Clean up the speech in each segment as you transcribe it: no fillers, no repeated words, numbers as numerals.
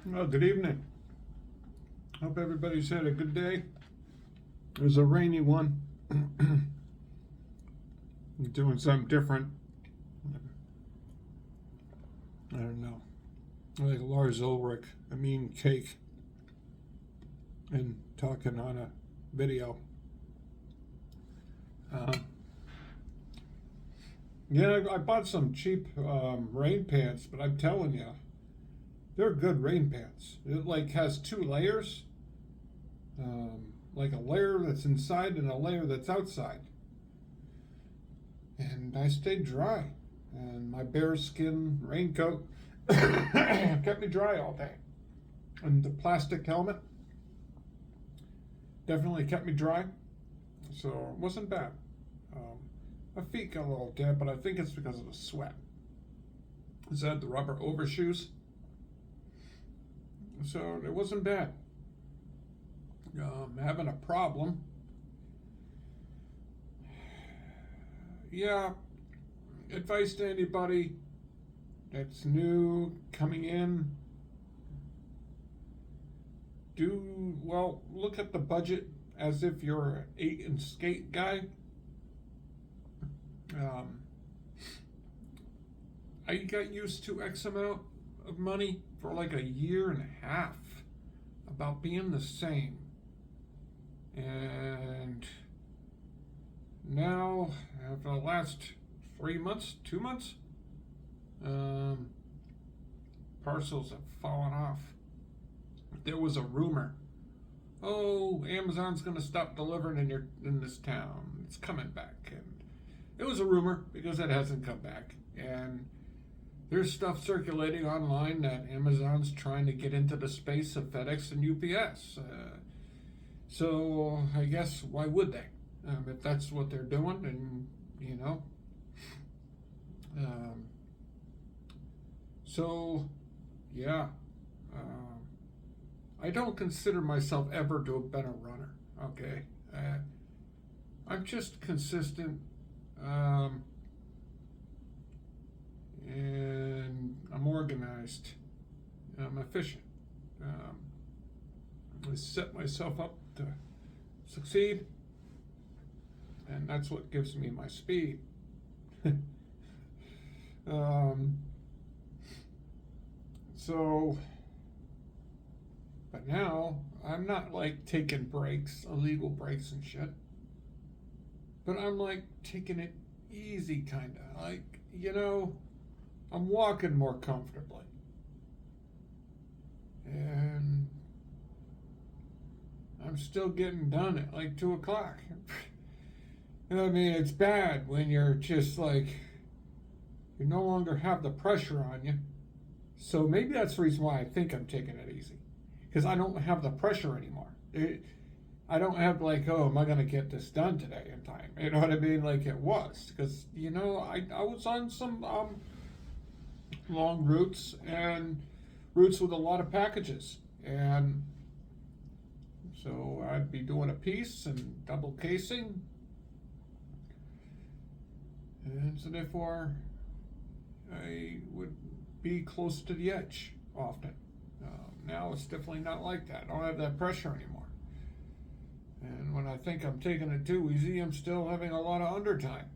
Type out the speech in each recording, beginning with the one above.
Well, good evening. Hope everybody's had a good day. It was a rainy one. Doing something different. I don't know. Like Lars Ulrich, I'm eating cake and talking on a video. Yeah, I bought some cheap rain pants, but I'm telling you, they're good rain pants. It like has two layers, like a layer that's inside and a layer that's outside. And I stayed dry. And my bearskin raincoat kept me dry all day. And the plastic helmet definitely kept me dry. So it wasn't bad. My feet got a little damp, but I think it's because of the sweat. Is that the rubber overshoes? So it wasn't bad. Having a problem. Yeah, advice to anybody that's new coming in. Look at the budget as if you're an 8 and skate guy. I got used to X amount of money for like a year and a half, about being the same. And now, after the last 3 months, 2 months, parcels have fallen off. There was a rumor, oh, Amazon's going to stop delivering in this town. It's coming back, and it was a rumor because it hasn't come back. And there's stuff circulating online that Amazon's trying to get into the space of FedEx and UPS. So I guess why would they? If that's what they're doing, and so yeah, I don't consider myself ever to have been a runner. Okay, I'm just consistent, and I'm organized. I'm efficient. I set myself up to succeed, and that's what gives me my speed. But now I'm not like taking breaks, illegal breaks and shit. But I'm like taking it easy, kinda. Like, I'm walking more comfortably. And I'm still getting done at like 2 o'clock. I mean, it's bad when you're just like, you no longer have the pressure on you. So maybe that's the reason why I think I'm taking it easy. Because I don't have the pressure anymore. I don't have like, oh, am I going to get this done today in time? You know what I mean? Like it was. Because, I was on some long routes and routes with a lot of packages. And so I'd be doing a piece and double casing. And so therefore, I would be close to the edge often. Now it's definitely not like that. I don't have that pressure anymore. And when I think I'm taking it too easy, I'm still having a lot of undertime.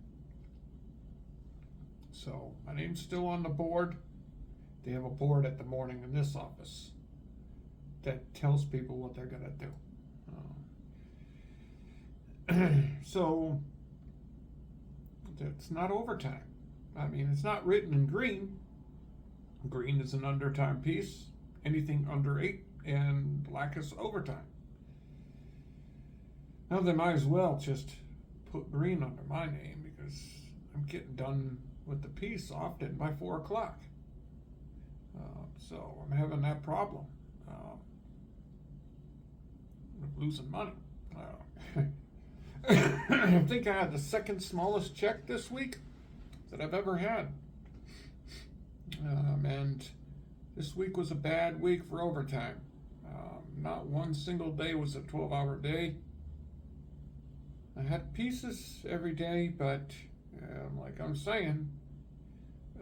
So my name's still on the board. They have a board at the morning in this office that tells people what they're going to do. So it's not overtime. I mean, it's not written in green. Green is an undertime piece. Anything under 8, and black is overtime. Now they might as well just put green under my name because I'm getting done with the piece often by 4 o'clock. So I'm having that problem. I'm losing money. I think I had the second smallest check this week that I've ever had. And this week was a bad week for overtime. Not one single day was a 12-hour day. I had pieces every day, but like I'm saying,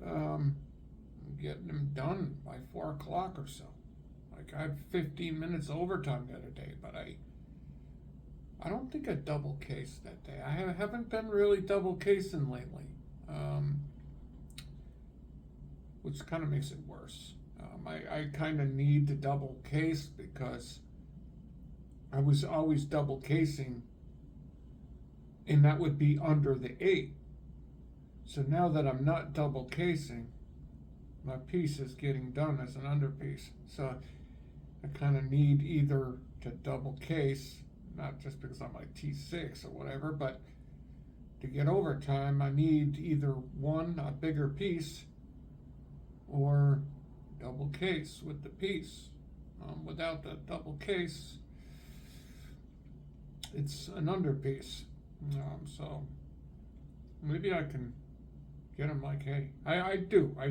I'm getting them done by 4 o'clock or so. Like I had 15 minutes overtime the other day, but I don't think I double cased that day. I haven't been really double casing lately, which kind of makes it worse. I kind of need to double case because I was always double casing, and that would be under the 8. So now that I'm not double casing, my piece is getting done as an underpiece. So I kind of need either to double case, not just because I'm like T6 or whatever, but to get overtime, I need either one, a bigger piece, or double case with the piece. Without the double case, it's an underpiece. So maybe I can get them like, hey, I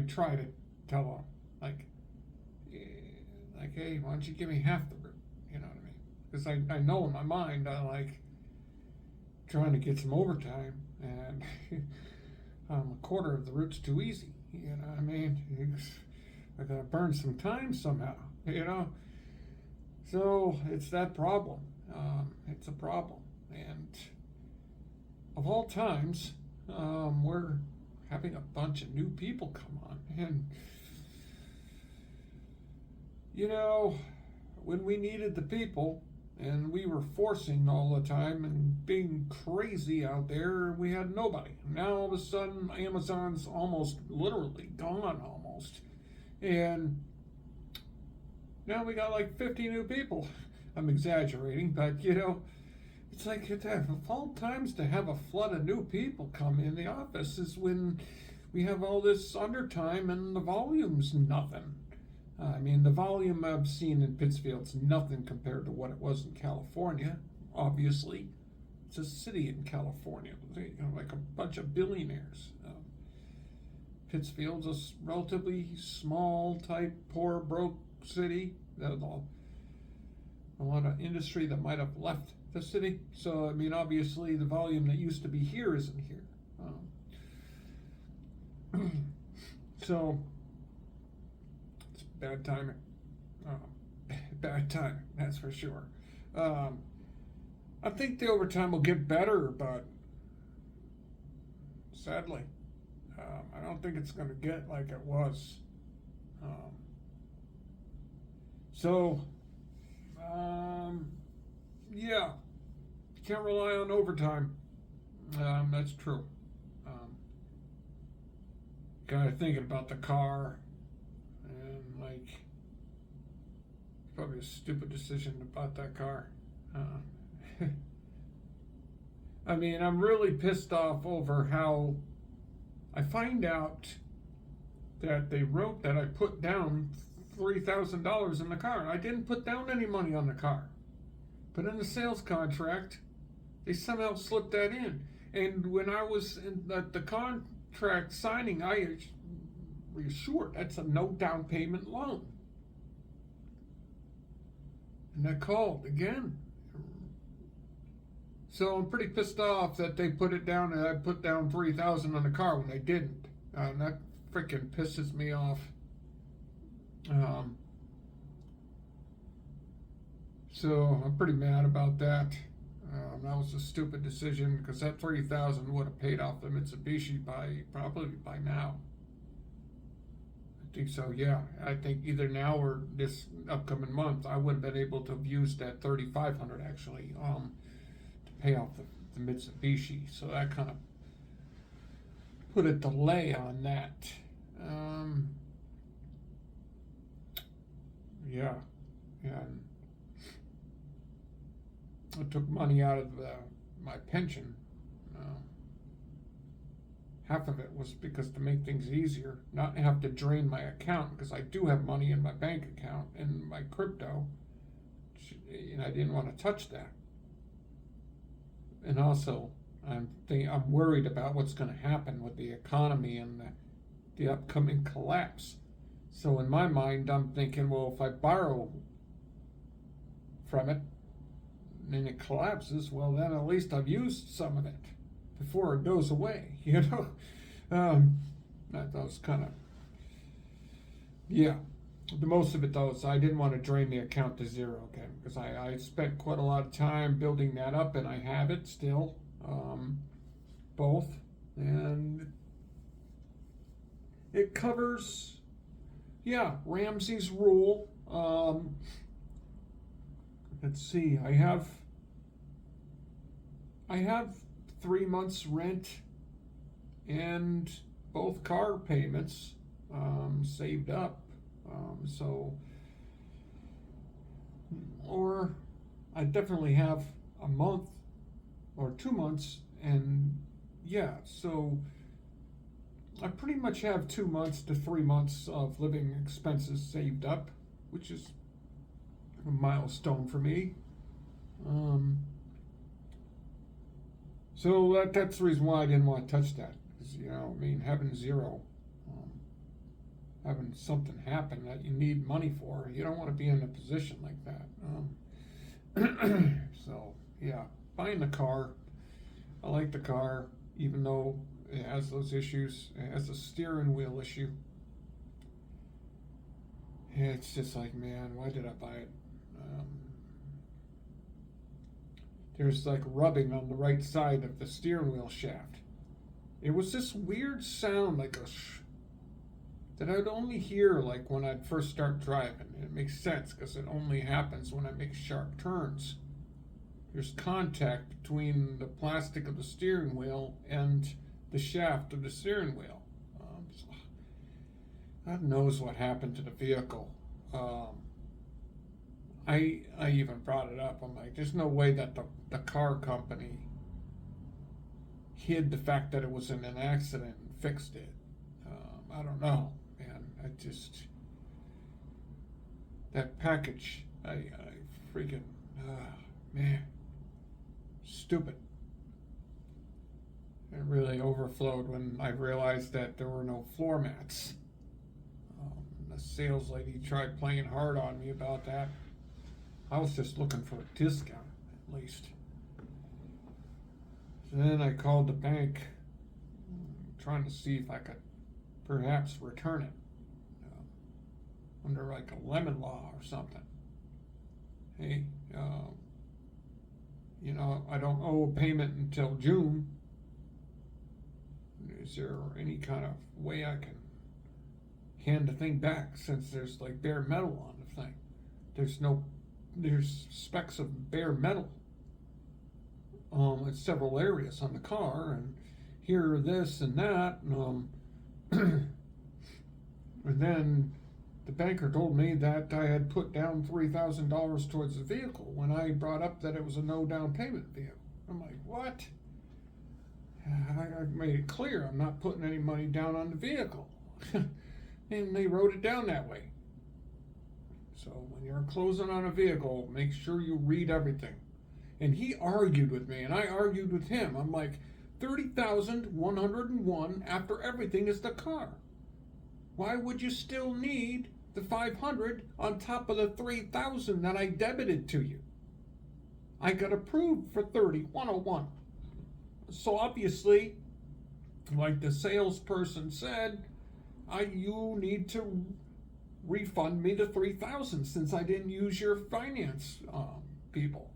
try to tell them, like, hey, why don't you give me half the root? You know what I mean? Because I know in my mind I like trying to get some overtime, and a quarter of the root's too easy. You know what I mean? I gotta burn some time somehow, you know? So it's that problem. It's a problem. And of all times, we're having a bunch of new people come on. And, you know, when we needed the people and we were forcing all the time and being crazy out there, we had nobody. Now all of a sudden, Amazon's almost literally gone almost. And now we got like 50 new people. I'm exaggerating, but you know, it's like of all times to have a flood of new people come in the office is when we have all this undertime and the volume's nothing. I mean, the volume I've seen in Pittsfield's nothing compared to what it was in California. Obviously, it's a city in California, you know, like a bunch of billionaires. Pittsfield's a relatively small type, poor, broke city. A lot of industry that might have left the city. So, I mean, obviously, the volume that used to be here isn't here. So, it's bad timing. Bad timing, that's for sure. I think the overtime will get better, but sadly, I don't think it's going to get like it was. Yeah, you can't rely on overtime. That's true. Kind of thinking about the car, and like, it's probably a stupid decision about that car. I mean, I'm really pissed off over how I find out that they wrote that I put down $3,000 in the car. I didn't put down any money on the car. But in the sales contract, they somehow slipped that in. And when I was in the contract signing, I reassured that's a no down payment loan. And I called again. So I'm pretty pissed off that they put it down and I put down $3,000 on the car when they didn't. And that freaking pisses me off. So I'm pretty mad about that. That was a stupid decision because that $3,000 would have paid off the Mitsubishi probably by now. I think so. Yeah, I think either now or this upcoming month I would have been able to have used that $3,500 actually to pay off the Mitsubishi. So that kind of put a delay on that. Yeah. I took money out of my pension. Half of it was because to make things easier, not have to drain my account, because I do have money in my bank account and my crypto, and I didn't want to touch that. And also, I'm worried about what's going to happen with the economy and the upcoming collapse. So in my mind, I'm thinking, well, if I borrow from it and it collapses, well, then at least I've used some of it before it goes away, you know? That was kind of, yeah. The most of it though is I didn't want to drain the account to zero again because I spent quite a lot of time building that up and I have it still, both, and it covers, yeah, Ramsey's rule. Let's see, I have 3 months rent and both car payments saved up. So, or I definitely have a month or 2 months, and yeah, so I pretty much have 2 months to 3 months of living expenses saved up, which is a milestone for me. So that's the reason why I didn't want to touch that. Because, I mean, having zero, having something happen that you need money for, you don't want to be in a position like that. So, yeah, buying the car. I like the car, even though it has those issues. It has a steering wheel issue. It's just like, man, why did I buy it? There's like rubbing on the right side of the steering wheel shaft. It was this weird sound, like that I'd only hear like when I'd first start driving. It makes sense because it only happens when I make sharp turns. There's contact between the plastic of the steering wheel and the shaft of the steering wheel. So God knows what happened to the vehicle. I even brought it up. I'm like, there's no way that the car company hid the fact that it was in an accident and fixed it. I don't know, man. That package, I freaking, man, stupid. It really overflowed when I realized that there were no floor mats. The sales lady tried playing hard on me about that. I was just looking for a discount, at least. So then I called the bank, trying to see if I could perhaps return it under like a lemon law or something. Hey, I don't owe a payment until June. Is there any kind of way I can hand the thing back, since there's like bare metal on the thing? There's specks of bare metal in several areas on the car, and here, this and that, and then the banker told me that I had put down $3,000 towards the vehicle when I brought up that it was a no down payment vehicle. I'm like, what? I made it clear I'm not putting any money down on the vehicle. And they wrote it down that way. So when you're closing on a vehicle, make sure you read everything. And he argued with me, and I argued with him. I'm like, $30,101 after everything is the car. Why would you still need the $500 on top of the $3,000 that I debited to you? I got approved for $30,101. So obviously, like the salesperson said, you need to refund me the $3,000 since I didn't use your finance people.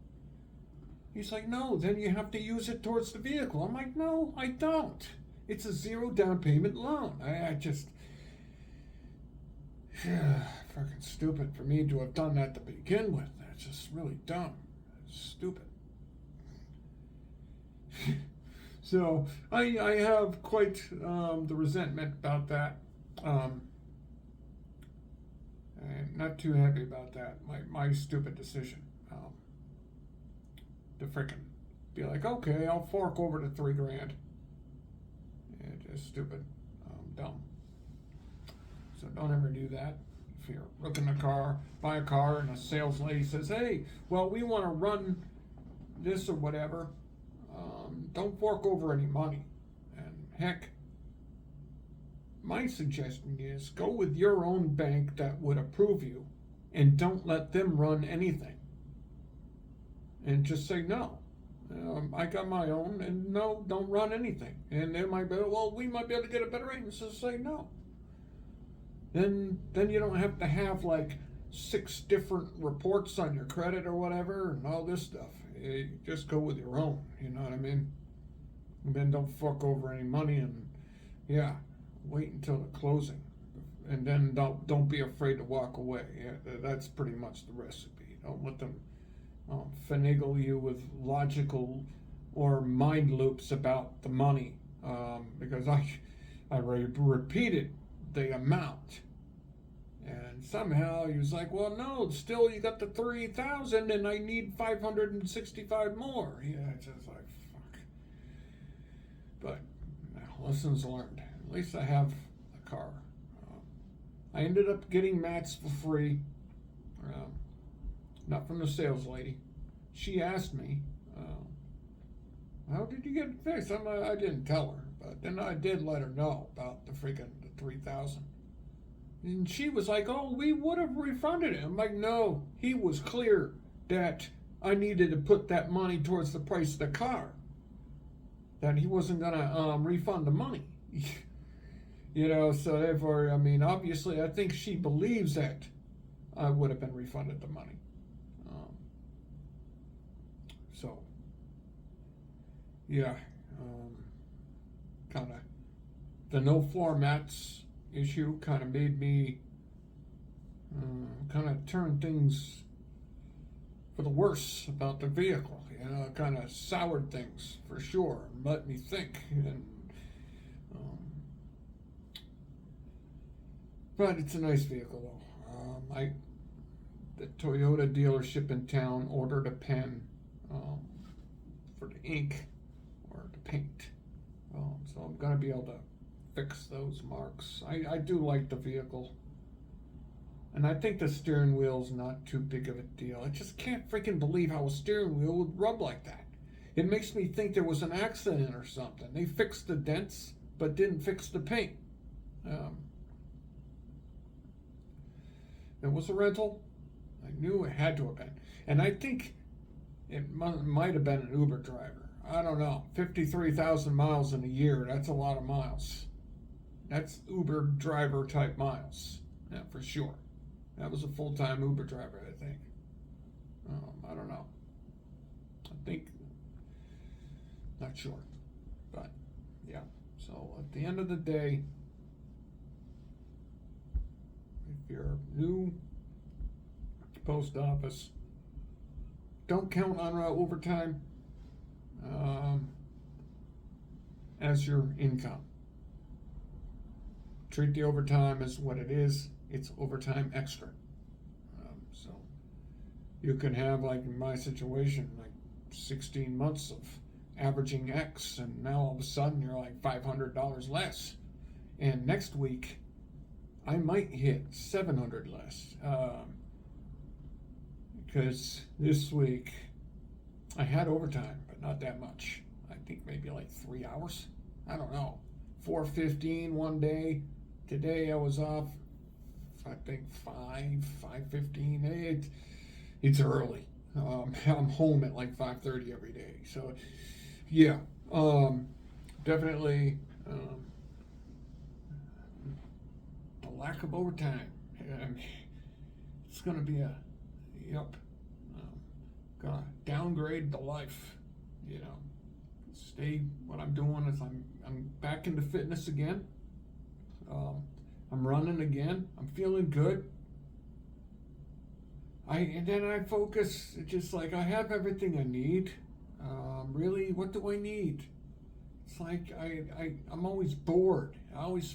He's like, no, then you have to use it towards the vehicle. I'm like, no, I don't. It's a zero down payment loan. I just, fucking stupid for me to have done that to begin with. That's just really dumb. It's stupid. So I have quite the resentment about that. And not too happy about that. My stupid decision. To frickin' be like, okay, I'll fork over to $3,000. Yeah, just stupid. Dumb. So don't ever do that. If you're looking to buy a car, and a sales lady says, hey, well, we want to run this or whatever, don't fork over any money. And heck, my suggestion is go with your own bank that would approve you, and don't let them run anything. And just say no. I got my own, and no, don't run anything. And they might be, well, we might be able to get a better rate. And so say no. then you don't have to have like 6 different reports on your credit or whatever and all this stuff. You just go with your own, you know what I mean? And then don't fuck over any money, and yeah, wait until the closing. And then don't be afraid to walk away. Yeah, that's pretty much the recipe. Don't let them finagle you with logical or mind loops about the money, because I repeated the amount, and somehow he was like, well, no, still you got the 3,000, and I need 565 more. Yeah, it's just like fuck. But lessons learned. At least I have a car. I ended up getting mats for free, not from the sales lady. She asked me, how did you get it fixed? I didn't tell her, but then I did let her know about the 3,000. And she was like, oh, we would have refunded it. I'm like, no, he was clear that I needed to put that money towards the price of the car, that he wasn't going to refund the money. You know, so therefore, I mean, obviously, I think she believes that I would have been refunded the money. So, yeah, kind of the no floor mats issue kind of made me kind of turn things for the worse about the vehicle. You know, kind of soured things for sure, and let me think. And but it's a nice vehicle though. The Toyota dealership in town ordered a pen for the ink or the paint. So I'm gonna be able to fix those marks. I do like the vehicle, and I think the steering wheel's not too big of a deal. I just can't freaking believe how a steering wheel would rub like that. It makes me think there was an accident or something. They fixed the dents but didn't fix the paint. It was a rental. I knew it had to have been. And I think it might have been an Uber driver. I don't know. 53,000 miles in a year. That's a lot of miles. That's Uber driver type miles. Yeah, for sure. That was a full-time Uber driver, I think. I don't know. I think, not sure. But, yeah. So, at the end of the day, if you're new post office, don't count on overtime as your income. Treat the overtime as what it is. It's overtime extra. So you can have, like in my situation, like 16 months of averaging X, and now all of a sudden you're like $500 less. And next week, I might hit 700 less. Because this week I had overtime, but not that much. I think maybe like 3 hours. I don't know. 4:15 one day. Today I was off, I think 5:15. It's early. I'm home at like 5:30 every day. So yeah, definitely the lack of overtime. It's going to be gonna downgrade the life, you know. Stay. What I'm doing is I'm back into fitness again. I'm running again. I'm feeling good. And then I focus. It's just like I have everything I need. Really, what do I need? It's like I'm always bored. I always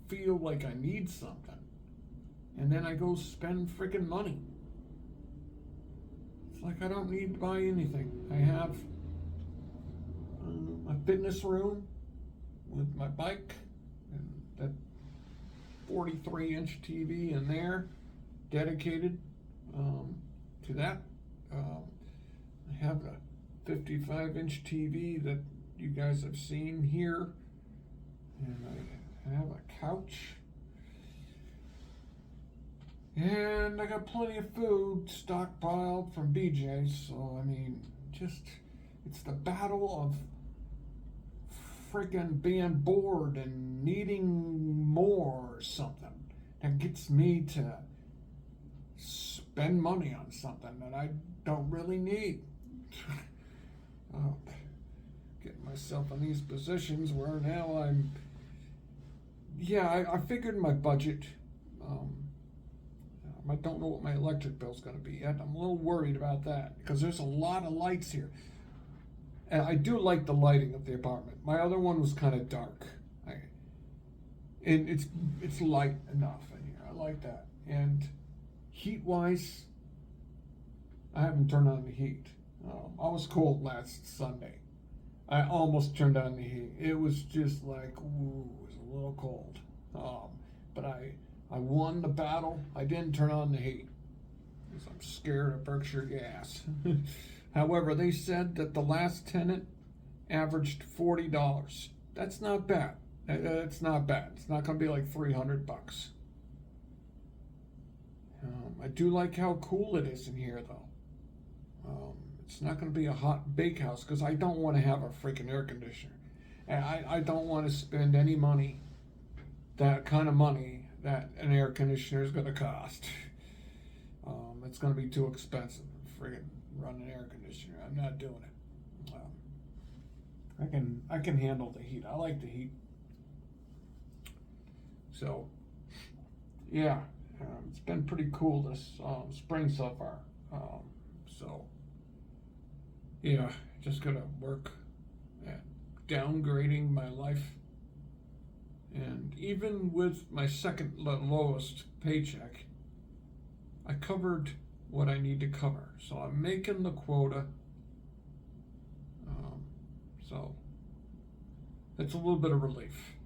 feel like I need something, and then I go spend freaking money. It's like I don't need to buy anything. I have a fitness room with my bike and that 43-inch TV in there, dedicated to that. I have a 55-inch TV that you guys have seen here, and I have a couch. And I got plenty of food stockpiled from BJ's, so I mean, it's the battle of freaking being bored and needing more or something. that gets me to spend money on something that I don't really need. Oh, getting myself in these positions where now I figured my budget. I don't know what my electric bill's going to be yet. I'm a little worried about that because there's a lot of lights here. And I do like the lighting of the apartment. My other one was kind of dark. And it's light enough in here. I like that. And heat-wise, I haven't turned on the heat. I was cold last Sunday. I almost turned on the heat. It was just like, ooh, it was a little cold. But I won the battle. I didn't turn on the heat because I'm scared of Berkshire Gas. However, they said that the last tenant averaged $40. That's not bad. It's not bad. It's not going to be like $300. I do like how cool it is in here, though. It's not going to be a hot bakehouse because I don't want to have a freaking air conditioner. And I don't want to spend any money, that kind of money that an air conditioner is going to cost. It's going to be too expensive to friggin' run an air conditioner. I'm not doing it. I can handle the heat. I like the heat. So, yeah, it's been pretty cool this spring so far. So, yeah, just gonna work at downgrading my life. And even with my second lowest paycheck, I covered what I need to cover. So I'm making the quota. So it's a little bit of relief.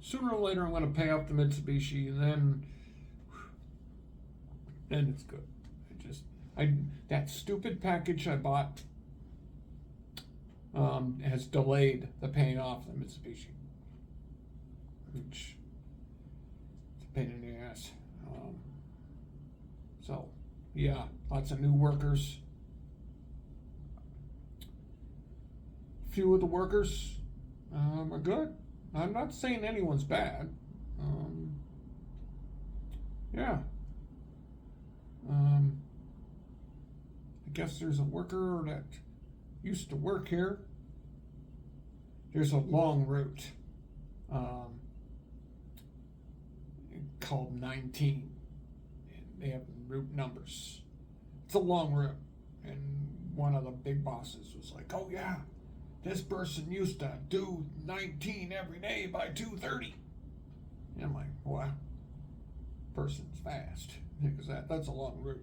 Sooner or later, I'm going to pay off the Mitsubishi, and then it's good. That stupid package I bought has delayed the paying off the Mitsubishi, which is a pain in the ass. So, yeah, lots of new workers. Few of the workers are good. I'm not saying anyone's bad. Yeah. I guess there's a worker that used to work here. There's a long route called 19. They have route numbers. It's a long route. And one of the big bosses was like, oh yeah, this person used to do 19 every day by 2:30. And I'm like, wow, person's fast. Because that's a long route.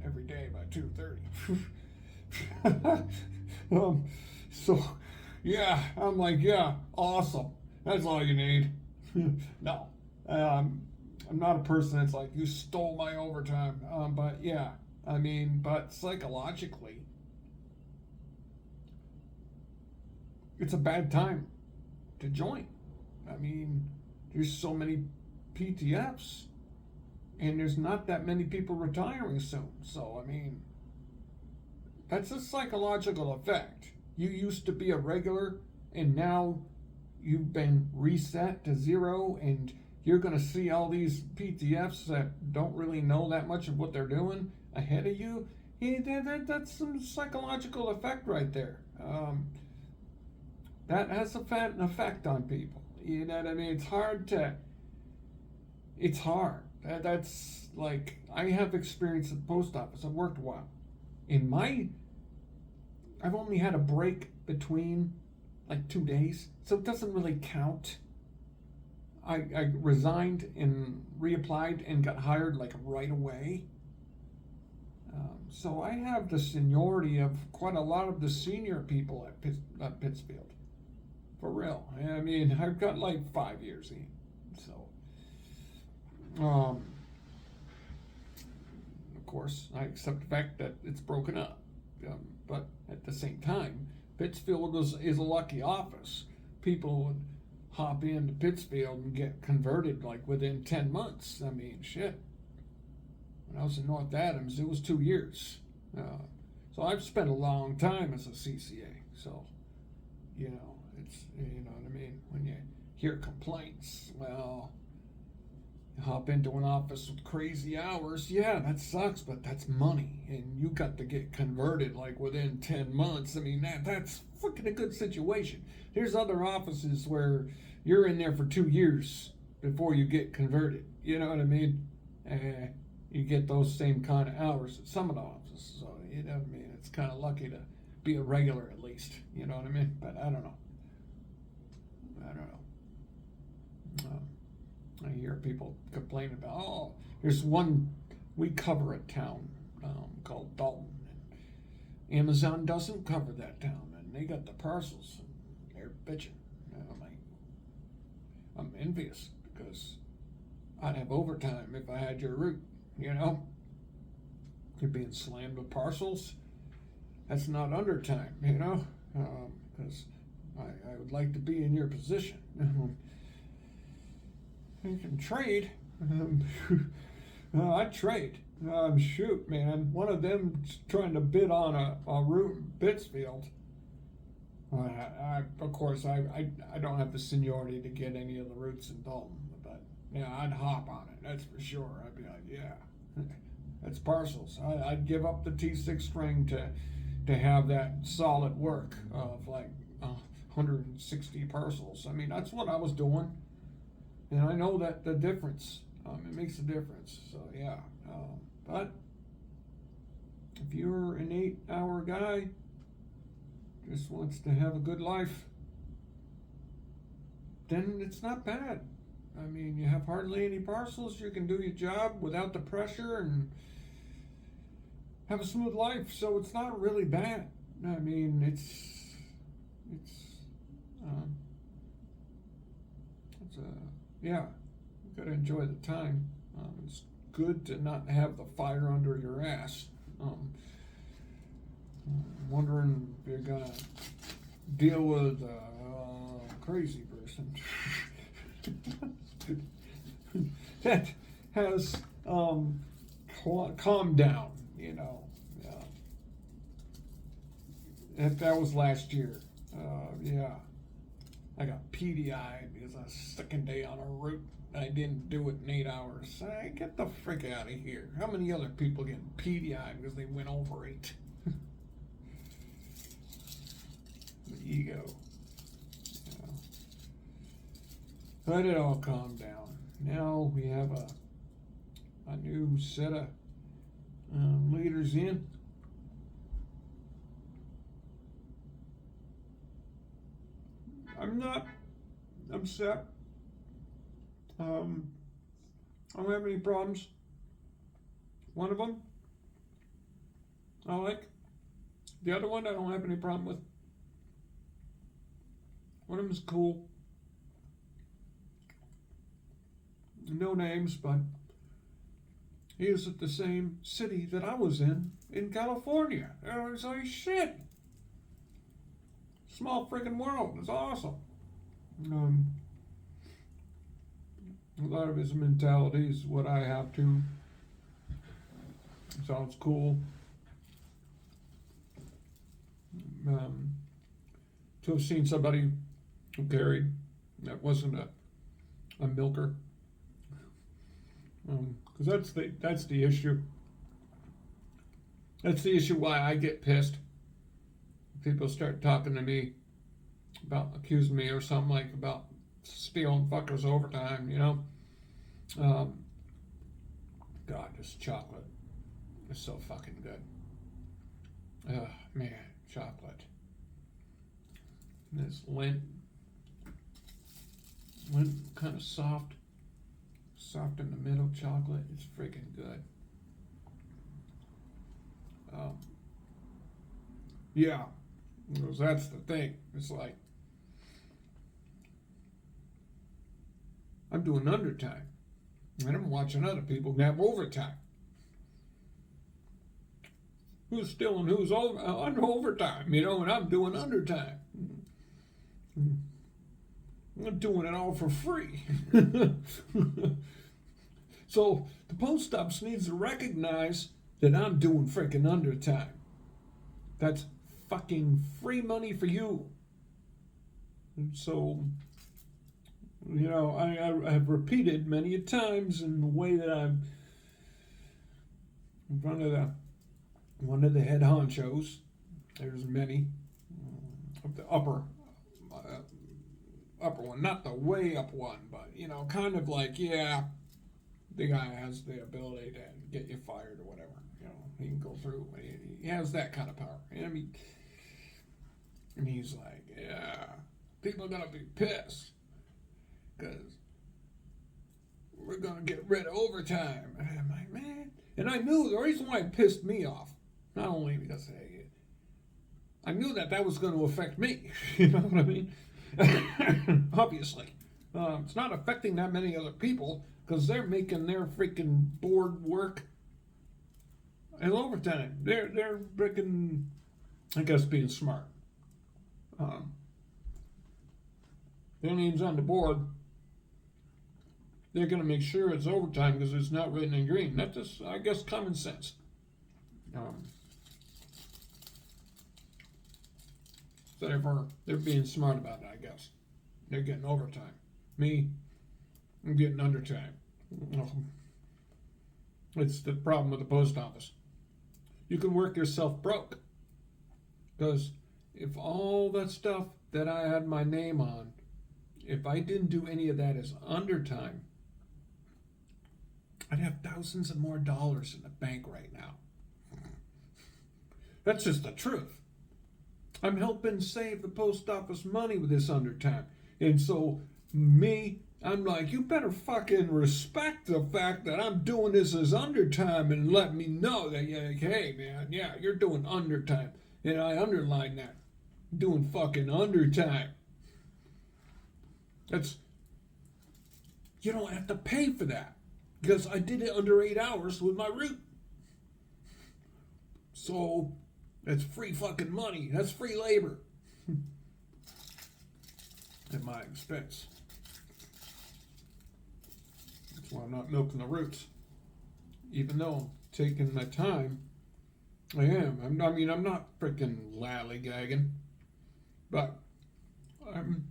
Every day by 2:30. So, yeah, I'm like, yeah, awesome. That's all you need. No, I'm not a person that's like, you stole my overtime. But yeah, I mean, but psychologically, it's a bad time to join. I mean, there's so many PTFs. And there's not that many people retiring soon. So, I mean, that's a psychological effect. You used to be a regular, and now you've been reset to zero, and you're going to see all these PTFs that don't really know that much of what they're doing ahead of you. That's some psychological effect right there. That has an effect on people. You know what I mean? It's hard. That's like, I have experience at the post office. I've worked a while. I've only had a break between like 2 days, so it doesn't really count. I resigned and reapplied and got hired like right away. So I have the seniority of quite a lot of the senior people at Pittsfield. For real. I mean, I've got like 5 years in. So. Of course, I accept the fact that it's broken up. But at the same time, Pittsfield is a lucky office. People would hop into Pittsfield and get converted like within 10 months. I mean, shit. When I was in North Adams, it was 2 years. So I've spent a long time as a CCA. So, you know, you know what I mean? When you hear complaints, well, hop into an office with crazy hours. Yeah, that sucks, but that's money, and you got to get converted like within 10 months. I mean, that's fucking a good situation. There's other offices where you're in there for 2 years before you get converted. You know what I mean? You get those same kind of hours at some of the offices. So, you know what I mean? It's kind of lucky to be a regular at least. You know what I mean? But I don't know. I hear people complaining about, oh, there's one, we cover a town called Dalton. And Amazon doesn't cover that town, and they got the parcels, and they're bitching. And I'm like, I'm envious because I'd have overtime if I had your route, you know? You're being slammed with parcels. That's not undertime, you know? Because I would like to be in your position. You can trade. I'd trade. Shoot, man. One of them trying to bid on a route in Pittsfield. Of course, I don't have the seniority to get any of the routes in Dalton, but yeah, I'd hop on it. That's for sure. I'd be like, yeah, that's parcels. I'd give up the T6 string to have that solid work of like 160 parcels. I mean, that's what I was doing. And I know that the difference, it makes a difference. So yeah, but if you're an 8-hour guy, just wants to have a good life, then it's not bad. I mean, you have hardly any parcels. You can do your job without the pressure and have a smooth life. So it's not really bad. I mean, it's yeah, you gotta enjoy the time. It's good to not have the fire under your ass. I'm wondering if you're gonna deal with a crazy person that has calmed down, you know. If that was last year, yeah. I got PDI'd because I was second day on a route. I didn't do it in 8 hours. Get the frick out of here. How many other people getting PDI'd because they went over 8? The ego. Yeah. But it all calmed down. Now we have a new set of leaders in. I'm not upset. I don't have any problems. One of them I like. The other one I don't have any problem with. One of them is cool. No names, but he is at the same city that I was in California. And I was like, shit. Small freaking world. It's awesome. A lot of his mentality is what I have to. Sounds cool. To have seen somebody who carried that wasn't a milker. Because that's the issue. That's the issue why I get pissed. People start talking to me about accusing me or something like about stealing fuckers overtime, you know. God, this chocolate is so fucking good. Man, chocolate. This lint kind of soft in the middle chocolate. It's freaking good. Yeah, because that's the thing. It's like I'm doing undertime, and I'm watching other people have overtime. Who's stealing who's on overtime, you know, and I'm doing undertime. I'm doing it all for free. So the post office needs to recognize that I'm doing freaking undertime. That's fucking free money for you. And so I have repeated many times in the way that I'm in front of one of the head honchos. There's many of the uh, upper one, not the way up one, but kind of like, yeah, the guy has the ability to get you fired or whatever. He can go through. He has that kind of power. I mean, and he's like, yeah, people are gonna be pissed because we're gonna get rid of overtime. And I'm like, man. And I knew the reason why it pissed me off, not only because I knew that was going to affect me. You know what I mean? Obviously, it's not affecting that many other people because they're making their freaking board work in overtime. They're freaking, I guess, being smart. The name's on the board. They're going to make sure it's overtime because it's not written in green. That's just, I guess, common sense. So they're being smart about it, I guess. They're getting overtime. Me, I'm getting undertime. It's the problem with the post office. You can work yourself broke. Because if all that stuff that I had my name on, if I didn't do any of that as undertime, I'd have thousands of more dollars in the bank right now. That's just the truth. I'm helping save the post office money with this undertime. And so, I'm like, you better fucking respect the fact that I'm doing this as undertime and let me know that, hey, man, yeah, you're doing undertime. And I underline that. Doing fucking undertime. You don't have to pay for that. Because I did it under 8 hours with my route. So, that's free fucking money. That's free labor. At my expense. That's why I'm not milking the roots. Even though I'm taking my time, I am. I'm not freaking lollygagging. But I'm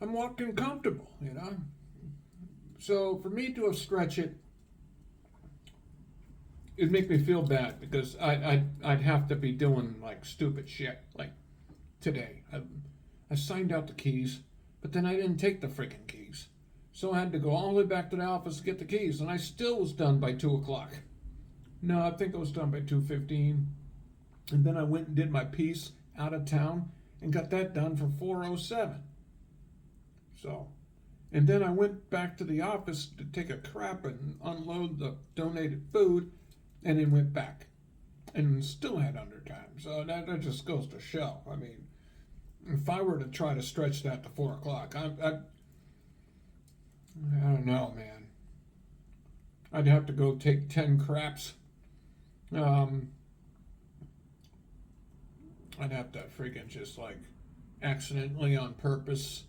walking comfortable, So for me to have stretched it, it'd make me feel bad because I'd have to be doing like stupid shit like today. I signed out the keys, but then I didn't take the freaking keys, so I had to go all the way back to the office to get the keys, and I still was done by 2:00. No, I think I was done by 2:15, and then I went and did my piece out of town and got that done for 4:07. So. And then I went back to the office to take a crap and unload the donated food, and then went back. And still had undertime. So that just goes to show. I mean, if I were to try to stretch that to 4:00, I don't know, man. I'd have to go take 10 craps. I'd have to freaking just like accidentally on purpose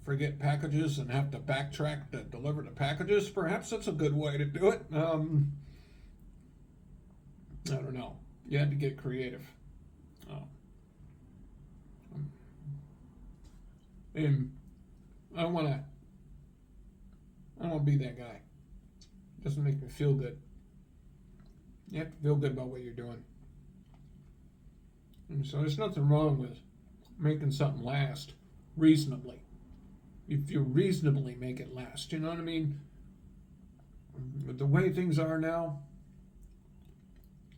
forget packages and have to backtrack to deliver the packages. Perhaps that's a good way to do it. I don't know. You had to get creative. And I don't want to be that guy. It doesn't make me feel good. You have to feel good about what you're doing. And so there's nothing wrong with making something last reasonably. If you reasonably make it last, you know what I mean? With the way things are now,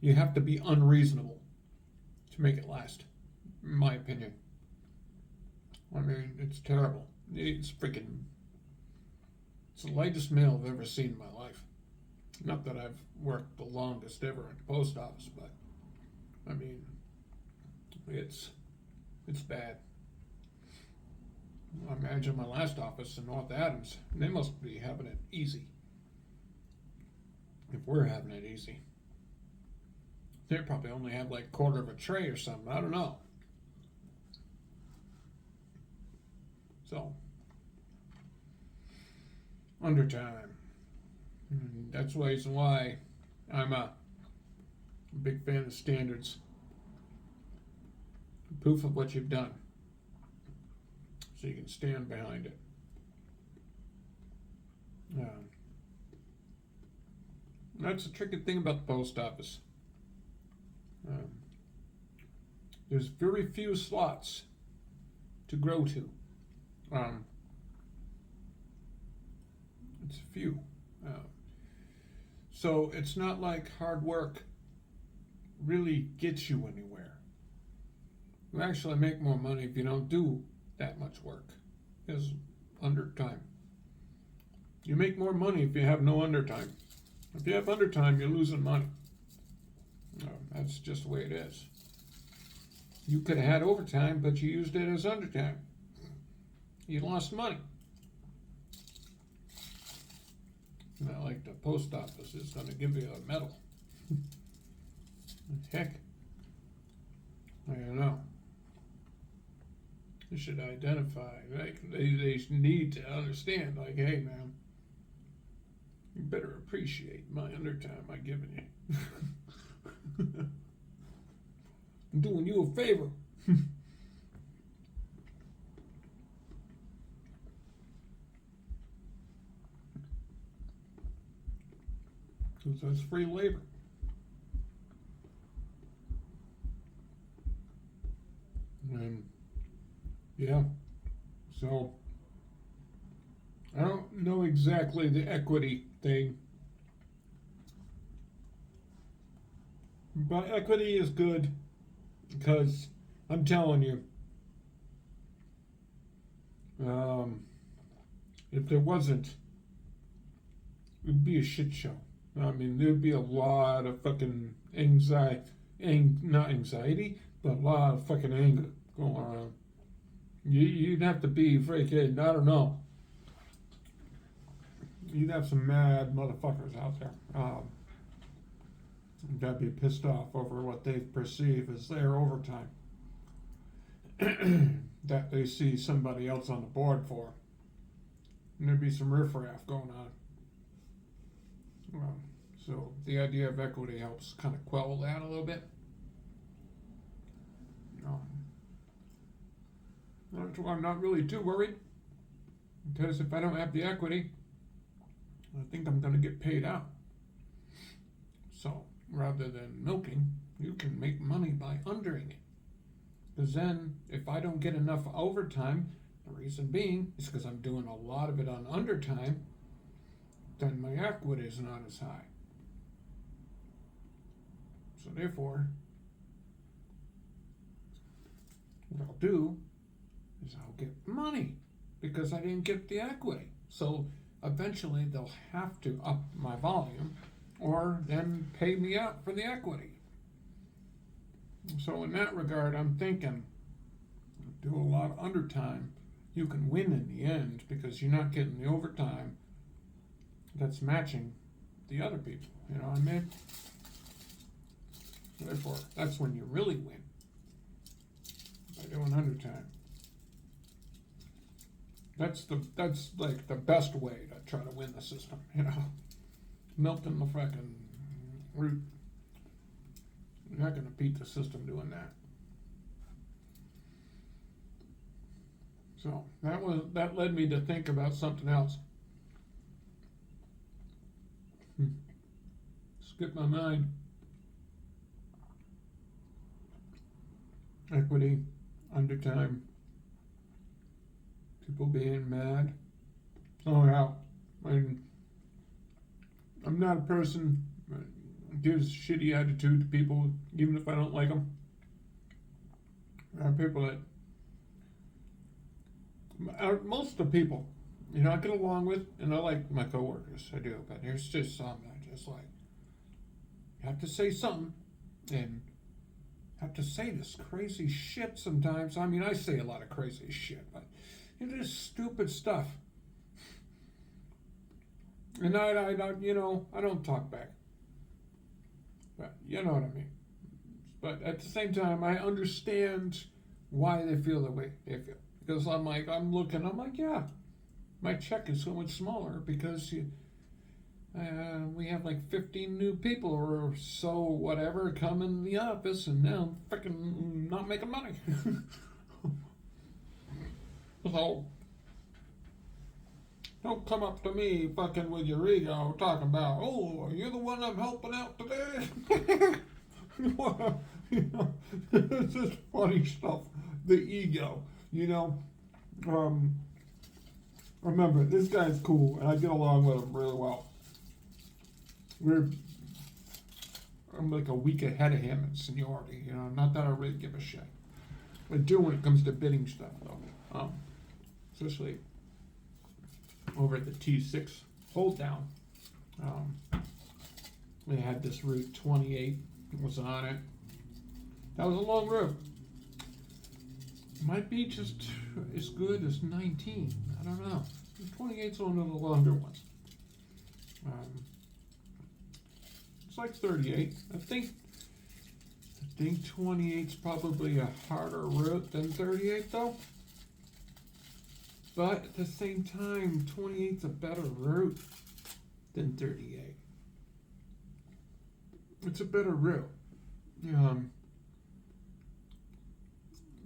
you have to be unreasonable to make it last, in my opinion. I mean, it's terrible. It's the lightest mail I've ever seen in my life. Not that I've worked the longest ever at the post office, but I mean, it's bad. I imagine my last office in North Adams, they must be having it easy. If we're having it easy. They probably only have like a quarter of a tray or something. I don't know. So, undertime. That's the reason why I'm a big fan of standards. Proof of what you've done. so you can stand behind it. That's the tricky thing about the post office. Um, there's very few slots to grow to. It's few. So it's not like hard work really gets you anywhere. You actually make more money if you don't do that much work. It's undertime. You make more money if you have no undertime. If you have undertime, you're losing money. That's just the way it is. You could have had overtime, but you used it as undertime. You lost money. Not like the post office is going to give you a medal. Heck, I don't know. They should identify, like they need to understand, like, hey man, you better appreciate my undertime I'm giving you. I'm doing you a favor. Because that's free labor. And yeah, so I don't know exactly the equity thing, but equity is good because I'm telling you, if there wasn't, it'd be a shit show. I mean, there'd be a lot of fucking not anxiety, but a lot of fucking anger going around. You'd have to be freaking, I don't know. You'd have some mad motherfuckers out there. That'd be pissed off over what they perceive as their overtime that they see somebody else on the board for. And there'd be some riffraff going on. So the idea of equity helps kind of quell that a little bit. That's why I'm not really too worried, because if I don't have the equity, I think I'm going to get paid out. So rather than milking, you can make money by undering it. Because then if I don't get enough overtime, the reason being is because I'm doing a lot of it on undertime, then my equity is not as high. So therefore, what I'll do is I'll get money because I didn't get the equity. So eventually they'll have to up my volume or then pay me out for the equity. So in that regard, I'm thinking, do a lot of undertime. You can win in the end because you're not getting the overtime that's matching the other people. You know what I mean? Therefore, that's when you really win, by doing undertime. That's like the best way to try to win the system, you know. Milking the fucking root. You're not gonna beat the system doing that. So that led me to think about something else. Skip my mind. Equity, undertime, people being mad. Oh yeah, I'm not a person that gives shitty attitude to people, even if I don't like them. There are people that, most of the people, you know, I get along with, and I like my coworkers, I do, but there's just some that just like, you have to say something, and have to say this crazy shit sometimes. I mean, I say a lot of crazy shit, but it is stupid stuff. And I you know, I don't talk back. But you know what I mean. But at the same time, I understand why they feel the way they feel. Because I'm like, yeah, my check is so much smaller because we have like 15 new people or so, whatever, come in the office, and now I'm freaking not making money. So don't come up to me fucking with your ego talking about, oh, you're the one I'm helping out today. Well, it's just funny stuff. The ego, Remember, this guy's cool, and I get along with him really well. I'm like a week ahead of him in seniority, Not that I really give a shit. I do when it comes to bidding stuff, though. Especially over at the T6 hold down. They had this route 28 was on it. That was a long route. Might be just as good as 19. I don't know. 28's one of the longer ones. It's like 38. I think 28's probably a harder route than 38, though. But at the same time, 28's a better route than 38. It's a better route.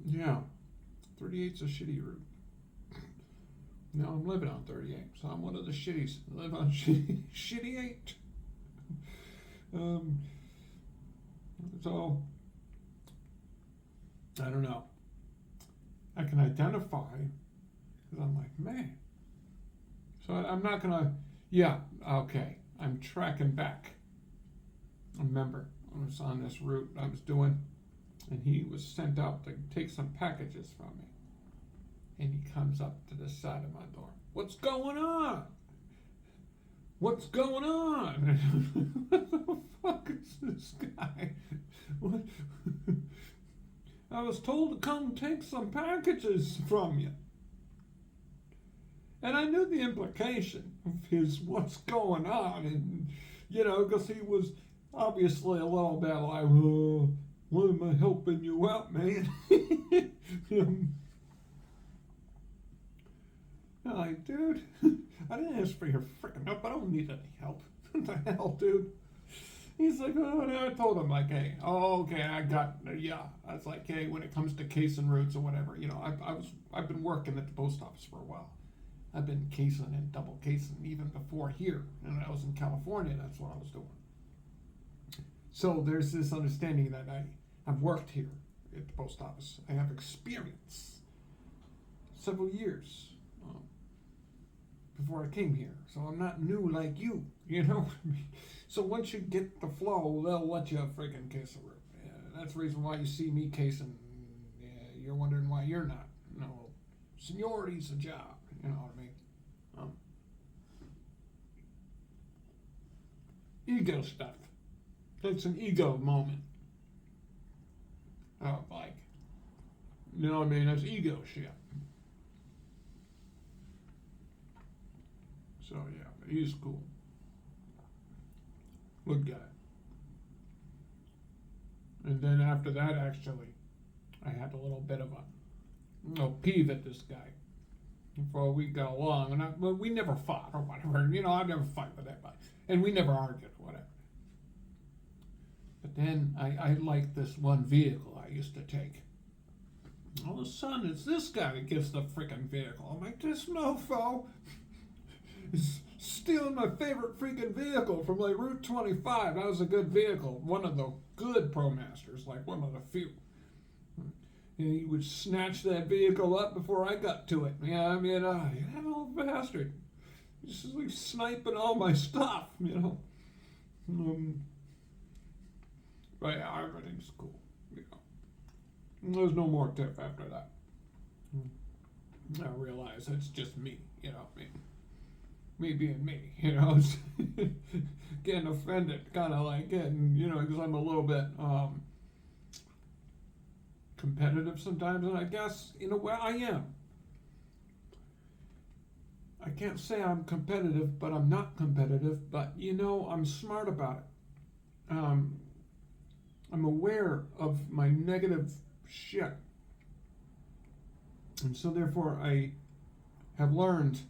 Yeah. 38's a shitty route. Now I'm living on 38, so I'm one of the shitties. I live on shitty 8. So I don't know. I can identify because I'm like, man. So I'm not gonna. Yeah, okay. I'm tracking back. Remember, I was on this route I was doing, and he was sent out to take some packages from me. And he comes up to the side of my door. What's going on? What's going on? What the fuck is this guy? What? I was told to come take some packages from you. And I knew the implication of his what's going on. And, because he was obviously a little bit like, oh, why am I helping you out, man? I'm like, dude, I didn't ask for your freaking help. I don't need any help. What the hell, dude? He's like, oh, and I told him, like, hey, okay, I was like, hey, when it comes to casing routes or whatever, I've been working at the post office for a while. I've been casing and double casing even before here. And when I was in California, that's what I was doing. So there's this understanding that I've worked here at the post office. I have experience. Several years. Before I came here, so I'm not new like you, So once you get the flow, they'll let you freaking case a route. Yeah, that's the reason why you see me casing. Yeah, you're wondering why you're not. No, seniority's a job. You know what I mean? Ego stuff. It's an ego moment. You know what I mean? That's ego shit. So yeah, he's cool. Good guy. And then after that, actually, I had a little bit of a peeve at this guy. Before we got along, and we never fought or whatever. I never fight with that guy, and we never argued or whatever. But then I liked this one vehicle I used to take. All of a sudden, it's this guy that gets the freaking vehicle. I'm like, this mofo is stealing my favorite freaking vehicle from like Route 25. That was a good vehicle. One of the good ProMasters, like one of the few. And he would snatch that vehicle up before I got to it. Yeah, I mean, that old bastard. He's just like sniping all my stuff, But yeah, everything's cool, There's no more tip after that. I realize it's just me, me being me, getting offended, kind of like getting, because I'm a little bit competitive sometimes, and I guess in a way I am. I can't say I'm competitive, but I'm not competitive, but I'm smart about it. I'm aware of my negative shit, and so therefore I have learned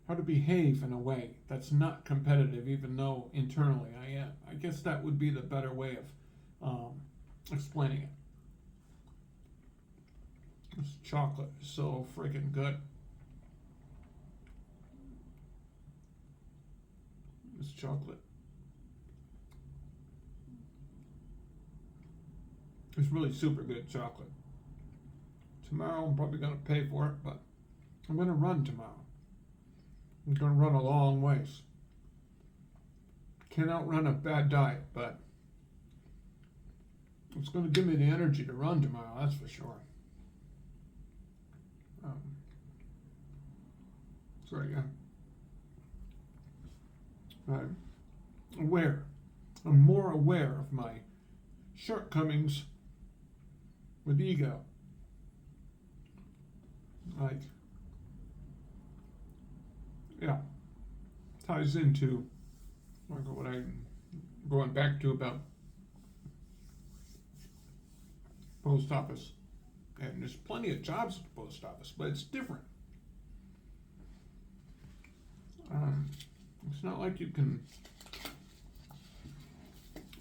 how to behave in a way that's not competitive, even though internally I am. I guess that would be the better way of explaining it. This chocolate is so freaking good. This chocolate is really super good chocolate. Tomorrow I'm probably going to pay for it, but I'm going to run tomorrow. I'm going to run a long ways. Can't outrun a bad diet, but it's going to give me the energy to run tomorrow, that's for sure. So yeah, I'm aware. I'm more aware of my shortcomings with ego. Like, yeah, ties into like what I'm going back to about post office. And there's plenty of jobs at the post office, but it's different. It's not like you can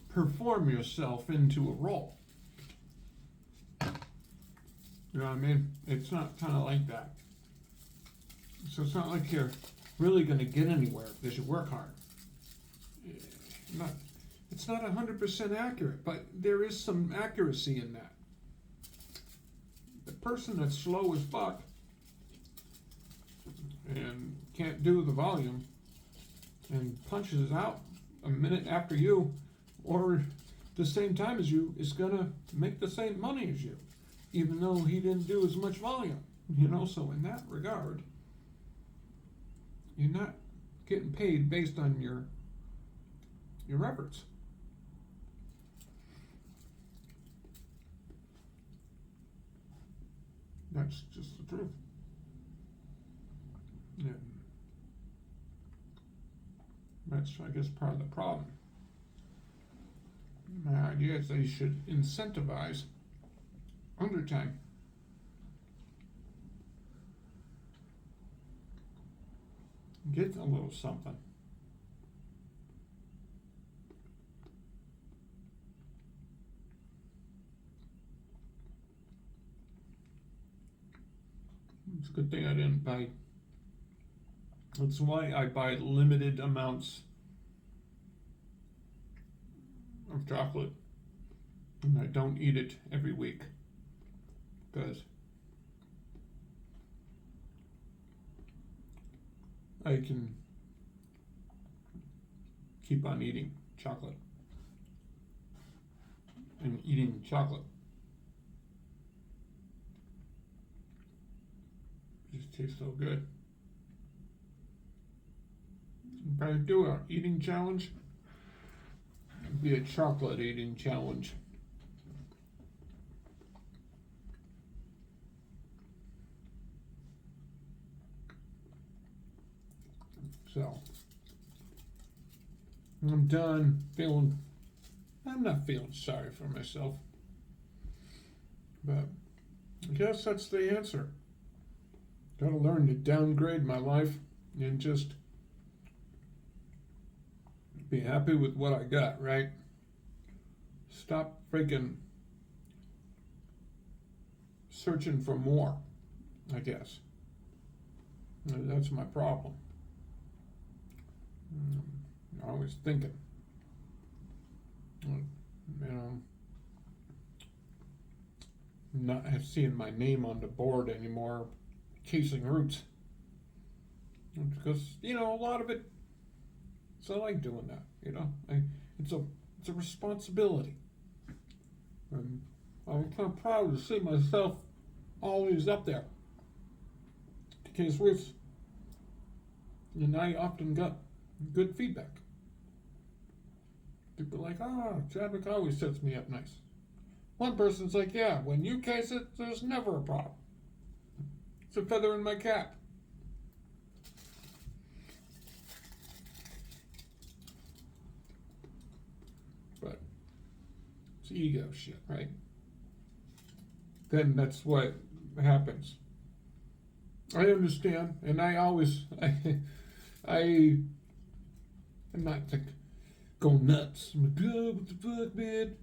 perform yourself into a role. You know what I mean? It's not kind of like that. So it's not like you're really going to get anywhere because you work hard. It's not 100% accurate, but there is some accuracy in that. The person that's slow as fuck and can't do the volume and punches out a minute after you or the same time as you is going to make the same money as you, even though he didn't do as much volume. So in that regard, you're not getting paid based on your efforts. That's just the truth. Yeah. That's, I guess, part of the problem. My idea is they should incentivize undertime. Get a little something. It's a good thing I didn't buy. That's why I buy limited amounts of chocolate and I don't eat it every week because I can keep on eating chocolate and eating chocolate. It just tastes so good. If I do an eating challenge, it'd be a chocolate eating challenge. So, I'm done feeling, I'm not feeling sorry for myself, but I guess that's the answer. Gotta learn to downgrade my life and just be happy with what I got, right? Stop freaking searching for more, I guess. That's my problem. Always thinking. Not seeing my name on the board anymore, chasing roots. Because, a lot of it, so I like doing that, it's a responsibility. And I'm kind of proud to see myself always up there to case roots. And I often got good feedback. People are like, Chadwick always sets me up nice. One person's like, yeah, when you case it, there's never a problem. It's a feather in my cap. But it's ego shit, right? Then that's what happens. I understand, and I always, I'm not to go nuts. I'm like, what the fuck, man?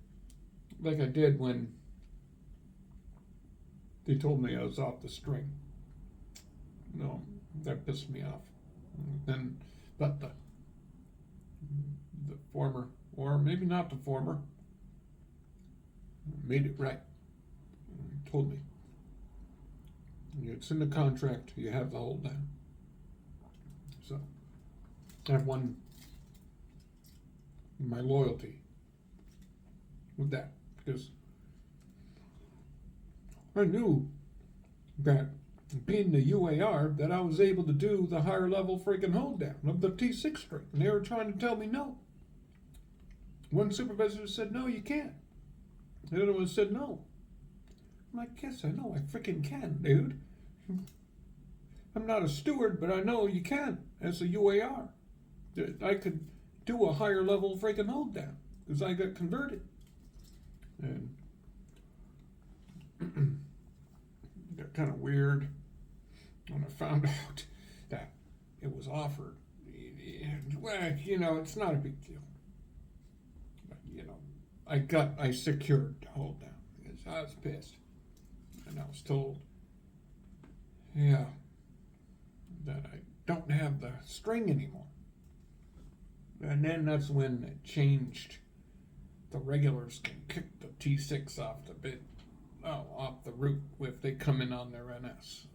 Like I did when They told me I was off the string. No, that pissed me off. Then, but the former, or maybe not the former, made it right. Told me it's in the contract. You have the hold down. So I've won my loyalty with that because I knew that being the UAR that I was able to do the higher level freaking hold down of the T6 string, and they were trying to tell me no. One supervisor said no, you can't. The other one said no. I'm like, yes, I know, I freaking can, dude. I'm not a steward, but I know you can as a UAR. I could do a higher level freaking hold down because I got converted. And got kind of weird when I found out that it was offered. Well, it's not a big deal. But, I secured the hold down because I was pissed. And I was told, yeah, that I don't have the string anymore. And then that's when it changed. The regulars can kick the T6 off off the route if they come in on their NS.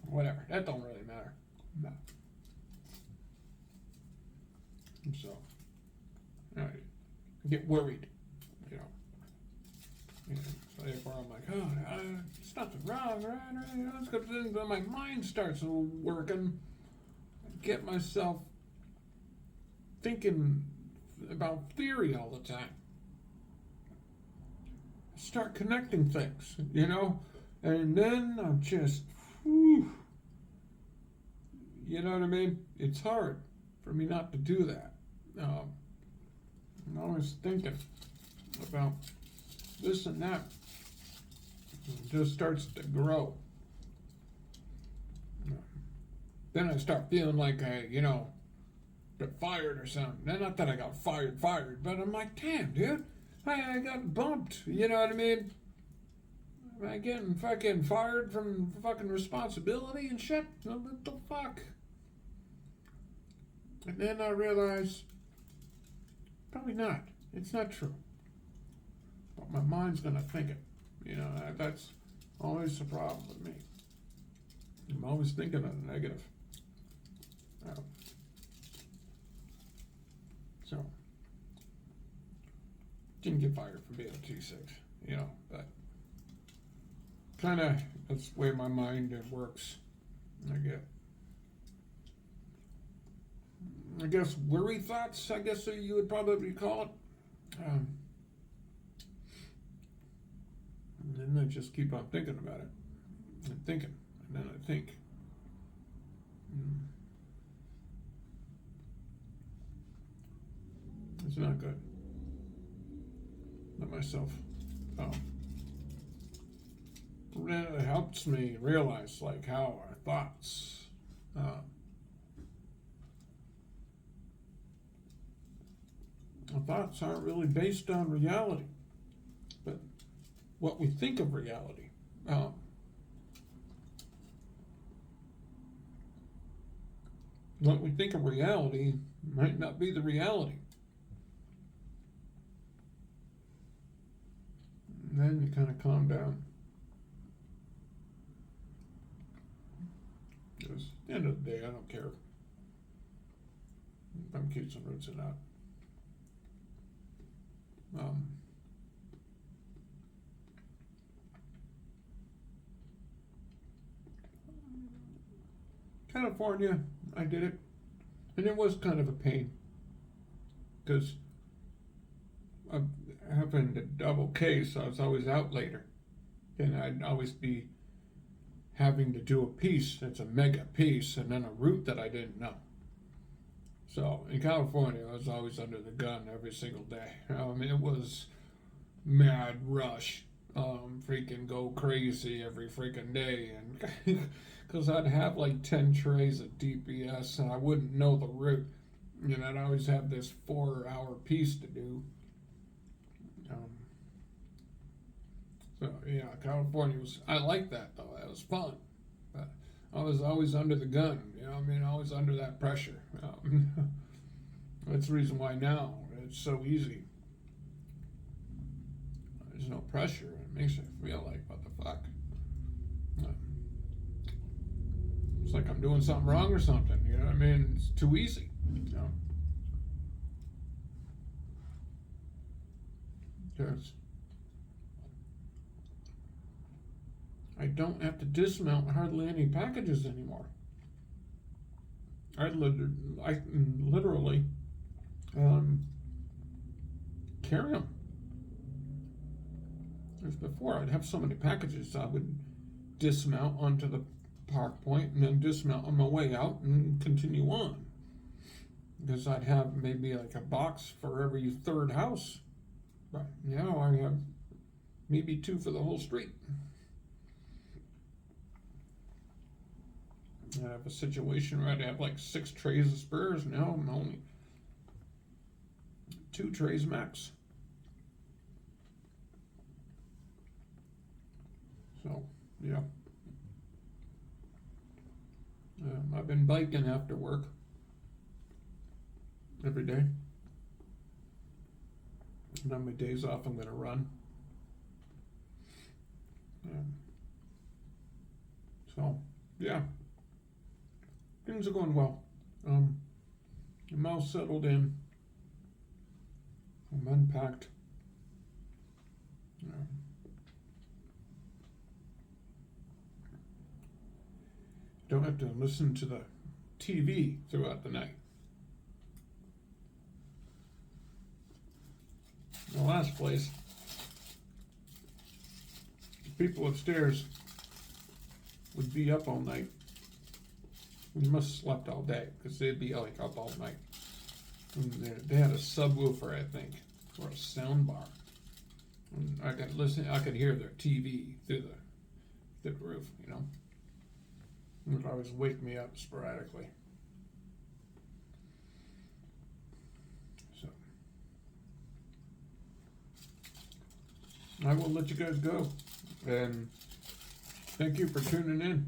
Whatever, that don't really matter. No. So, I get worried, So therefore I'm like, it's nothing wrong, right? It's good. Then my mind starts working. I get myself thinking about theory all the time. Start connecting things, and then I'm just, whew, you know what I mean? It's hard for me not to do that. I'm always thinking about this and that. It just starts to grow. Then I start feeling like I, got fired or something. Not that I got fired, but I'm like, damn, dude, I got bumped. You know what I mean? Am I getting fucking fired from fucking responsibility and shit? What the fuck? And then I realize, probably not. It's not true. But my mind's gonna think it. That's always the problem with me. I'm always thinking of the negative. So, didn't get fired for being a T6, but kind of that's the way my mind works. I guess worry thoughts, I guess you would probably call it. And then I just keep on thinking about it and thinking, and then I think. It's not good. Let myself. It helps me realize how our thoughts. Our thoughts aren't really based on reality, but what we think of reality. What we think of reality might not be the reality. And then you kind of calm down. Because at the end of the day, I don't care if I'm keeping some roots or not. California, I did it, and it was kind of a pain because of having the double case. I was always out later, and I'd always be having to do a piece that's a mega piece, and then a route that I didn't know. So in California, I was always under the gun every single day. It was mad rush, freaking go crazy every freaking day, and because I'd have 10 trays of DPS and I wouldn't know the route. I'd always have this 4-hour piece to do. So yeah, California was. I like that though. That was fun. But I was always under the gun. You know, what I mean, always under that pressure. That's the reason why now it's so easy. There's no pressure. It makes you feel like what the fuck. It's like I'm doing something wrong or something. You know what I mean? It's too easy. You know. Because I don't have to dismount hardly any packages anymore. I literally carry them. As before, I'd have so many packages, I would dismount onto the park point and then dismount on my way out and continue on. Because I'd have maybe like a box for every third house. But now I have maybe 2 for the whole street. I have a situation where I'd have like 6 trays of spares. Now I'm only 2 trays max. So, yeah. I've been biking after work every day. And on my days off, I'm going to run. So, yeah. Things are going well. I'm all settled in. I'm unpacked. Don't have to listen to the TV throughout the night. The last place, people upstairs would be up all night. We must have slept all day because they'd be like up all night. And they had a subwoofer, I think, or a sound bar. And I could listen. I could hear their TV through the roof. You know, it would always wake me up sporadically. So I will let you guys go, and thank you for tuning in.